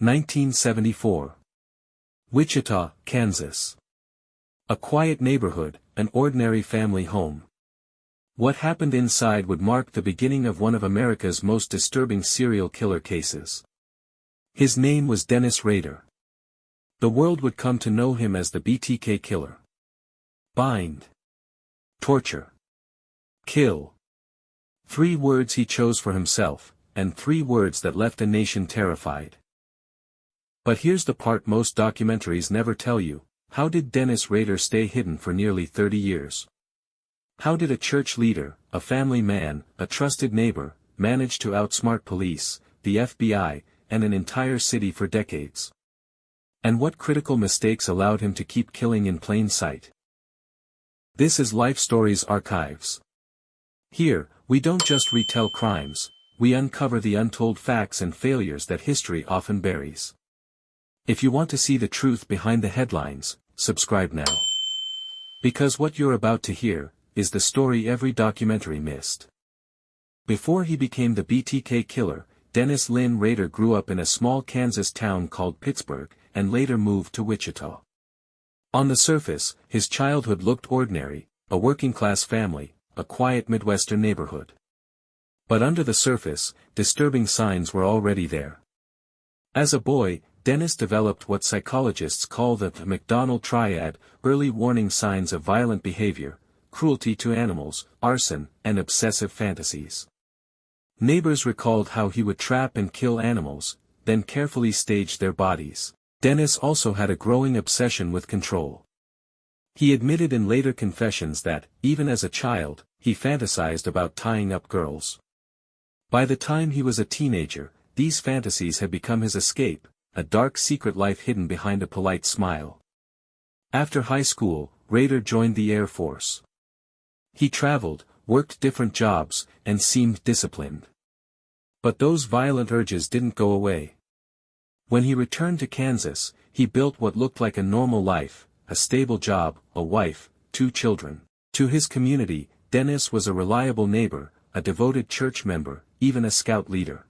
1974. Wichita, Kansas. A quiet neighborhood, an ordinary family home. What happened inside would mark the beginning of one of America's most disturbing serial killer cases. His name was Dennis Rader. The world would come to know him as the BTK Killer. Bind. Torture. Kill. 3 words he chose for himself, and 3 words that left a nation terrified. But here's the part most documentaries never tell you: how did Dennis Rader stay hidden for nearly 30 years? How did a church leader, a family man, a trusted neighbor, manage to outsmart police, the FBI, and an entire city for decades? And what critical mistakes allowed him to keep killing in plain sight? This is Life Stories Archives. Here, we don't just retell crimes, we uncover the untold facts and failures that history often buries. If you want to see the truth behind the headlines, subscribe now. Because what you're about to hear is the story every documentary missed. Before he became the BTK Killer, Dennis Lynn Rader grew up in a small Kansas town called Pittsburgh, and later moved to Wichita. On the surface, his childhood looked ordinary: a working-class family, a quiet Midwestern neighborhood. But under the surface, disturbing signs were already there. As a boy, Dennis developed what psychologists call the McDonald triad: early warning signs of violent behavior, cruelty to animals, arson, and obsessive fantasies. Neighbors recalled how he would trap and kill animals, then carefully stage their bodies. Dennis also had a growing obsession with control. He admitted in later confessions that, even as a child, he fantasized about tying up girls. By the time he was a teenager, these fantasies had become his escape, a dark secret life hidden behind a polite smile. After high school, Rader joined the Air Force. He traveled, worked different jobs, and seemed disciplined. But those violent urges didn't go away. When he returned to Kansas, he built what looked like a normal life: a stable job, a wife, 2 children. To his community, Dennis was a reliable neighbor, a devoted church member, even a scout leader.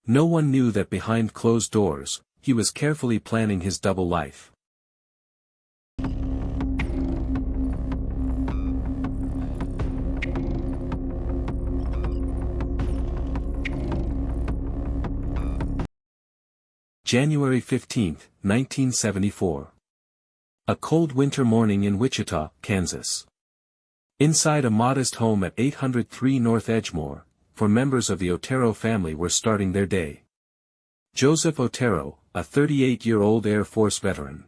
No one knew that behind closed doors, he was carefully planning his double life. January 15, 1974. A cold winter morning in Wichita, Kansas. Inside a modest home at 803 North Edgemore, 4 members of the Otero family were starting their day. Joseph Otero, a 38-year-old Air Force veteran.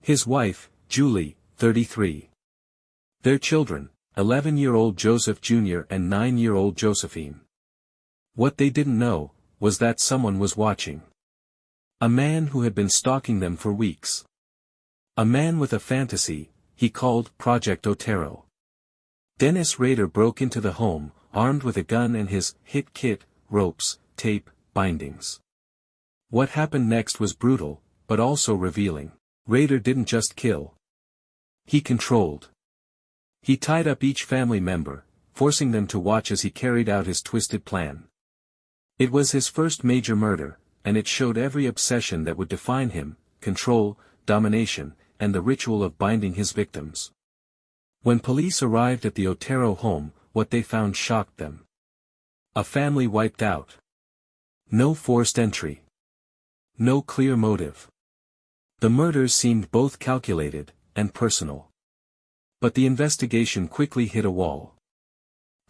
His wife, Julie, 33. Their children, 11-year-old Joseph Jr. and 9-year-old Josephine. What they didn't know was that someone was watching. A man who had been stalking them for weeks. A man with a fantasy he called Project Otero. Dennis Rader broke into the home, armed with a gun and his hit kit, ropes, tape, bindings. What happened next was brutal, but also revealing. Rader didn't just kill. He controlled. He tied up each family member, forcing them to watch as he carried out his twisted plan. It was his first major murder, and it showed every obsession that would define him: control, domination, and the ritual of binding his victims. When police arrived at the Otero home, what they found shocked them. A family wiped out. No forced entry. No clear motive. The murders seemed both calculated and personal. But the investigation quickly hit a wall.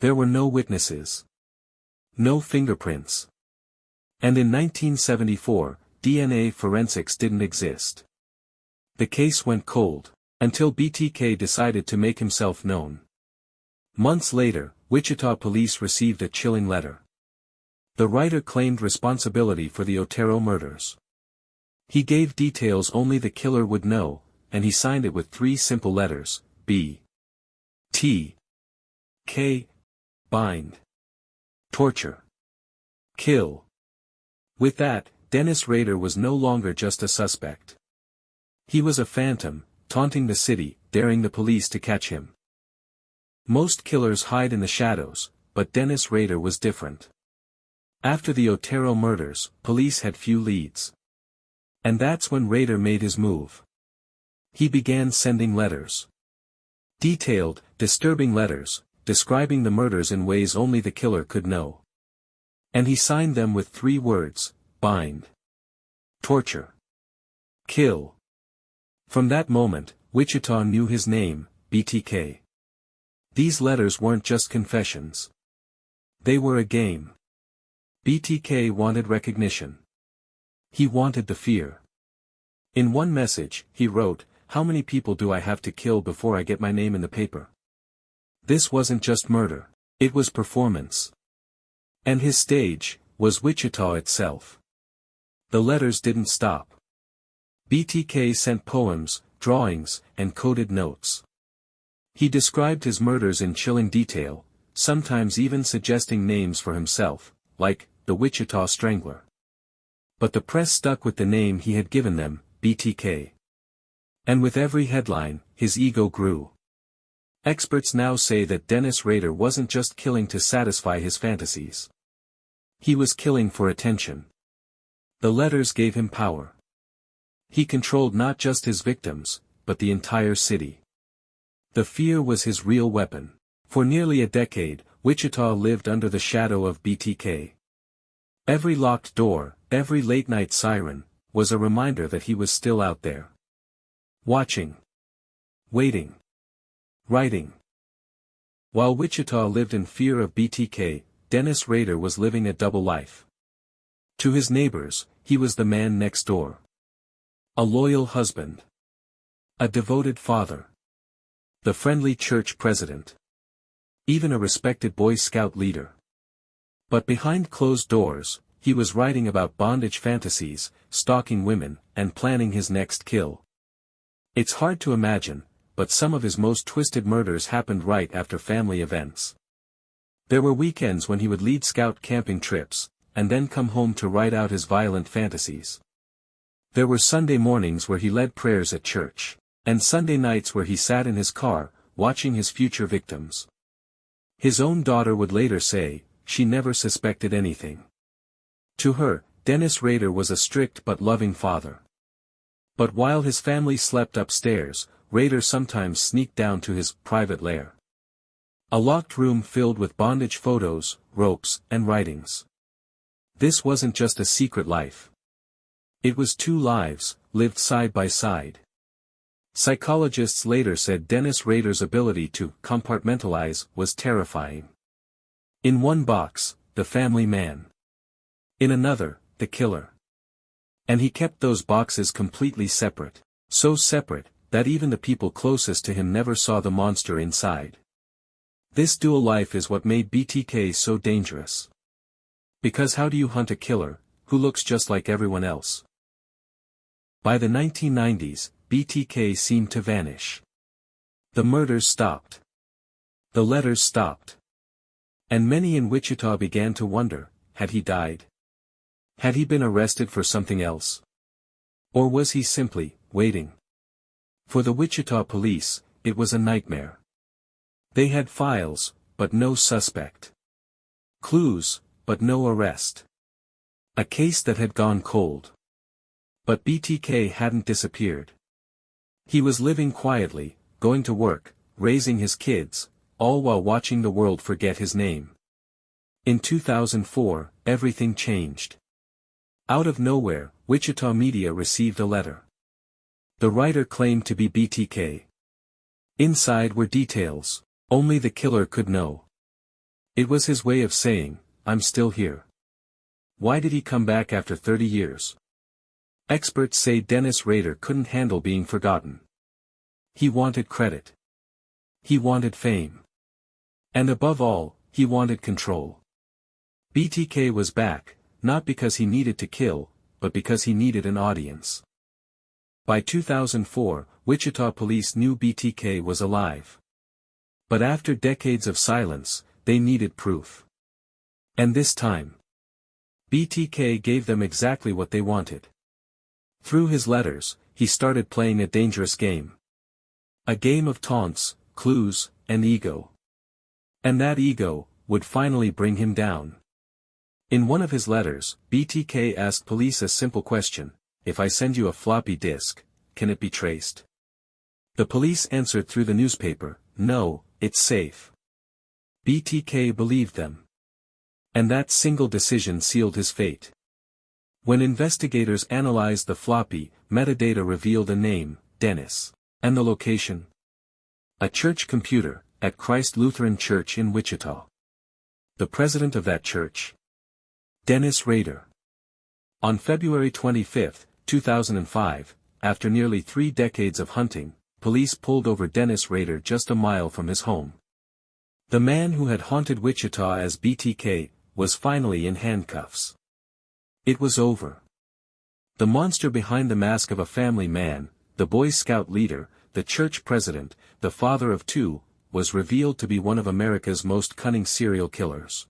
There were no witnesses. No fingerprints. And in 1974, DNA forensics didn't exist. The case went cold, until BTK decided to make himself known. Months later, Wichita police received a chilling letter. The writer claimed responsibility for the Otero murders. He gave details only the killer would know, and he signed it with 3 simple letters: B. T. K. Bind. Torture. Kill. With that, Dennis Rader was no longer just a suspect. He was a phantom, taunting the city, daring the police to catch him. Most killers hide in the shadows, but Dennis Rader was different. After the Otero murders, police had few leads. And that's when Rader made his move. He began sending letters. Detailed, disturbing letters, describing the murders in ways only the killer could know. And he signed them with 3 words: bind, torture, kill. From that moment, Wichita knew his name, BTK. These letters weren't just confessions. They were a game. BTK wanted recognition. He wanted the fear. In one message, he wrote, "How many people do I have to kill before I get my name in the paper?" This wasn't just murder. It was performance. And his stage was Wichita itself. The letters didn't stop. BTK sent poems, drawings, and coded notes. He described his murders in chilling detail, sometimes even suggesting names for himself, like the Wichita Strangler. But the press stuck with the name he had given them, BTK. And with every headline, his ego grew. Experts now say that Dennis Rader wasn't just killing to satisfy his fantasies. He was killing for attention. The letters gave him power. He controlled not just his victims, but the entire city. The fear was his real weapon. For nearly a decade, Wichita lived under the shadow of BTK. Every locked door, every late-night siren, was a reminder that he was still out there. Watching. Waiting. Writing. While Wichita lived in fear of BTK, Dennis Rader was living a double life. To his neighbors, he was the man next door. A loyal husband. A devoted father. The friendly church president. Even a respected Boy Scout leader. But behind closed doors, he was writing about bondage fantasies, stalking women, and planning his next kill. It's hard to imagine, but some of his most twisted murders happened right after family events. There were weekends when he would lead scout camping trips, and then come home to write out his violent fantasies. There were Sunday mornings where he led prayers at church, and Sunday nights where he sat in his car, watching his future victims. His own daughter would later say, she never suspected anything. To her, Dennis Rader was a strict but loving father. But while his family slept upstairs, Rader sometimes sneaked down to his private lair. A locked room filled with bondage photos, ropes, and writings. This wasn't just a secret life. It was 2 lives, lived side by side. Psychologists later said Dennis Rader's ability to compartmentalize was terrifying. In one box, the family man. In another, the killer. And he kept those boxes completely separate. So separate, that even the people closest to him never saw the monster inside. This dual life is what made BTK so dangerous. Because how do you hunt a killer, who looks just like everyone else? By the 1990s, BTK seemed to vanish. The murders stopped. The letters stopped. And many in Wichita began to wonder, had he died? Had he been arrested for something else? Or was he simply waiting? For the Wichita police, it was a nightmare. They had files, but no suspect. Clues, but no arrest. A case that had gone cold. But BTK hadn't disappeared. He was living quietly, going to work, raising his kids, all while watching the world forget his name. In 2004, everything changed. Out of nowhere, Wichita media received a letter. The writer claimed to be BTK. Inside were details only the killer could know. It was his way of saying, I'm still here. Why did he come back after 30 years? Experts say Dennis Rader couldn't handle being forgotten. He wanted credit. He wanted fame. And above all, he wanted control. BTK was back, not because he needed to kill, but because he needed an audience. By 2004, Wichita police knew BTK was alive. But after decades of silence, they needed proof. And this time, BTK gave them exactly what they wanted. Through his letters, he started playing a dangerous game. A game of taunts, clues, and ego. And that ego would finally bring him down. In one of his letters, BTK asked police a simple question: if I send you a floppy disk, can it be traced? The police answered through the newspaper, no, it's safe. BTK believed them. And that single decision sealed his fate. When investigators analyzed the floppy, metadata revealed a name, Dennis. And the location? A church computer, at Christ Lutheran Church in Wichita. The president of that church? Dennis Rader. On February 25, 2005, after nearly 3 decades of hunting, police pulled over Dennis Rader just a mile from his home. The man who had haunted Wichita as BTK, was finally in handcuffs. It was over. The monster behind the mask of a family man, the Boy Scout leader, the church president, the father of 2, was revealed to be one of America's most cunning serial killers.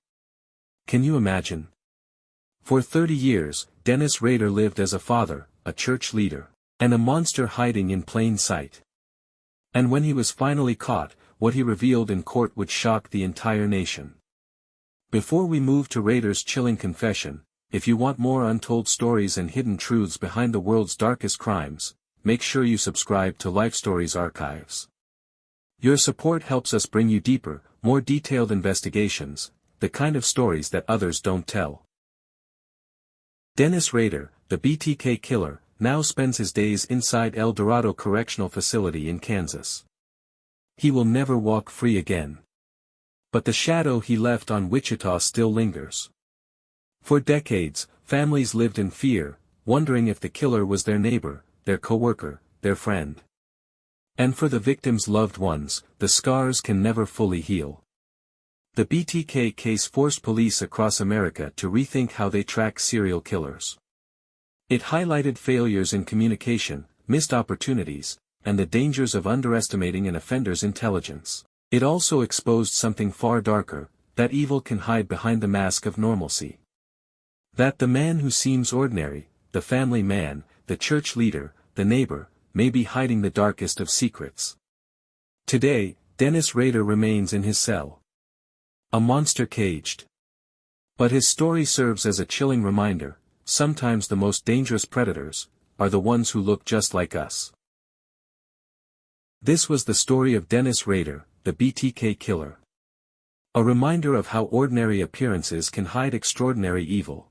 Can you imagine? For 30 years, Dennis Rader lived as a father, a church leader, and a monster hiding in plain sight. And when he was finally caught, what he revealed in court would shock the entire nation. Before we move to Rader's chilling confession, if you want more untold stories and hidden truths behind the world's darkest crimes, make sure you subscribe to Life Stories Archives. Your support helps us bring you deeper, more detailed investigations, the kind of stories that others don't tell. Dennis Rader, the BTK Killer, now spends his days inside El Dorado Correctional Facility in Kansas. He will never walk free again. But the shadow he left on Wichita still lingers. For decades, families lived in fear, wondering if the killer was their neighbor, their coworker, their friend. And for the victims' loved ones, the scars can never fully heal. The BTK case forced police across America to rethink how they track serial killers. It highlighted failures in communication, missed opportunities, and the dangers of underestimating an offender's intelligence. It also exposed something far darker, that evil can hide behind the mask of normalcy. That the man who seems ordinary, the family man, the church leader, the neighbor, may be hiding the darkest of secrets. Today, Dennis Rader remains in his cell. A monster caged. But his story serves as a chilling reminder: sometimes the most dangerous predators are the ones who look just like us. This was the story of Dennis Rader, the BTK Killer. A reminder of how ordinary appearances can hide extraordinary evil.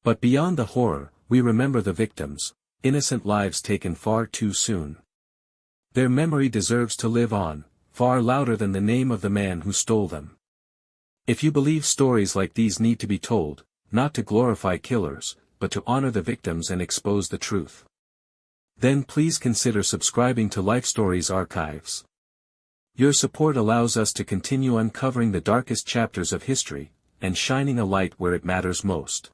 But beyond the horror, we remember the victims, innocent lives taken far too soon. Their memory deserves to live on, far louder than the name of the man who stole them. If you believe stories like these need to be told, not to glorify killers, but to honor the victims and expose the truth, then please consider subscribing to Life Stories Archives. Your support allows us to continue uncovering the darkest chapters of history, and shining a light where it matters most.